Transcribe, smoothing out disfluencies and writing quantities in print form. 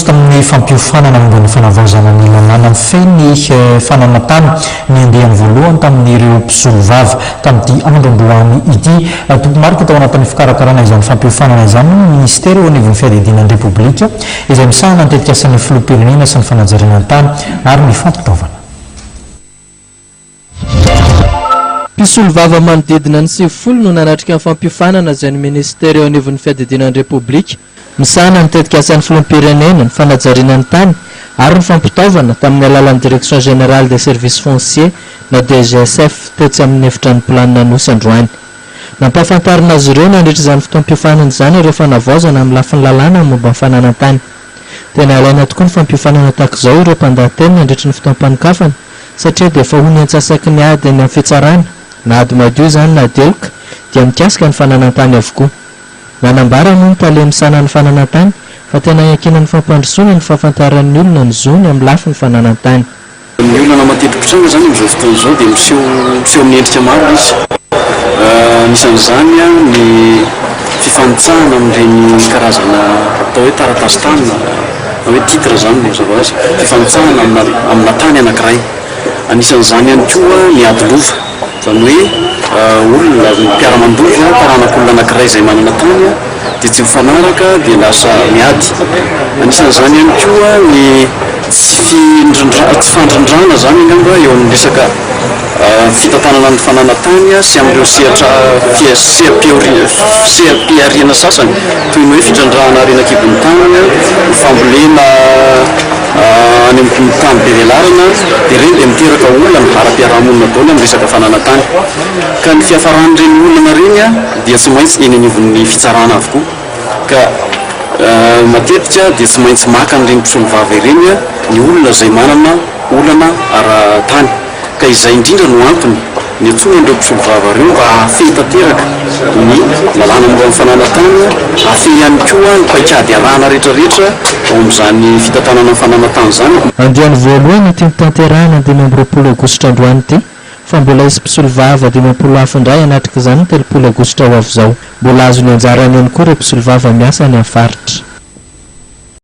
Tozy tamin'ny fampiofanana ambony fanavaozana ny lalàna feny fananantany ny andehan'ny voalohany tamin'ireo mpisolo vava tamin'ity andro-androany ity. Tompomarika tao anatin'ny fikarakarana izany fampiofanana izany ny ministera eo anivon'ny fiadidinan'ny repoblika izay misahana ny tetikasan'ny filoham-pirenena sy ny fanajariana-tany ary ny fampitaovana. Mpisolo vava manodidina ny 90 no nanatrika ny fampiofanana izay ny ministera eo anivon'ny fiadidinan'ny repoblika misahana ny tetikasan'ny filoham-pirenena, ny fanajariana-ny tany ary ny fampitaovana tamin'ny alalan'ny direction générale des services fonciers na DGSF tetsy amin'ny efitra ny planina nosy androany. Nampahafantarina azy ireo nandritra izany fotoam-piofanana izany ireo fanavaozana amin'ny lafin'ny lalàna momba ny fananantany. Tena ilaina tokoa ny fampiofanana tahaka izao ireo mpandahateny nandritra ny fotoam-panokafana satria dia efa hony antsasaky ny ady any amin'ny fitsarana na ady madio izany na deloka dia mikasika ny fananantany avokoa. Nanambara moa ny tale misana ny fananantany fa tena iankina ny fampandrosoana ny fahafantaran'ny olona ny zony amin'ny lafin'ny fananantany. Ny olona matetika tranga zany amin'izao fotoana izao dia miseho amin'ny endrika maro izy. Anisan'izany ny fifanitsahana amin'ireny karazana atao hoe taratasy tany na hoe titre zany mazava azy, fifanitsahana amina tany anankiray. Anisan'izany ihany koa ny ady lova, izany hoe olona mpiara-mandova taranak'olona anankiray izay manana tany dia tsy mifanaraka dia lasa miady. Anisan'izany ihany koa ny tsy fandrindrana zany angamba eo amin'ny resaka fitantanana ny fananantany sy amin'ireo seha-piariana sasany toy ny hoe fitrandrahana arenan-kibon'ny tany, fambolena any amin'ny tany be velarana dia ireny dia miteraka olona ny ara-piarahamonina daholo amin'ny resaka fananantany. Ka ny fiafaran'ireny olona ireny dia tsy maintsy eny anivon'ny fitsarana avokoa. Ka matetika dia tsy maintsy maka n'ireny mpisolo vava ireny ny olona izay manana olana ara-tany. Ka izay indrindra no antony ny antsoina an'ireo mpisolo vava ireo mba hafehy tanteraka ny lalàna momba ny fananantany, hafehy ihany koa ny paikady arahana rehetrarehetra ao amin'izany fitantanana ny fananantany izany. Androany voalohany ity nitanterahana 20 aogositra androany ity fa mbola isy mpisolo vava 20 hafa indray hanatrika izany 3 aogositra ho avy izao. Mbola azo ny anjarany ihany koa ireo mpisolo vava miasa any amin'ny faritra.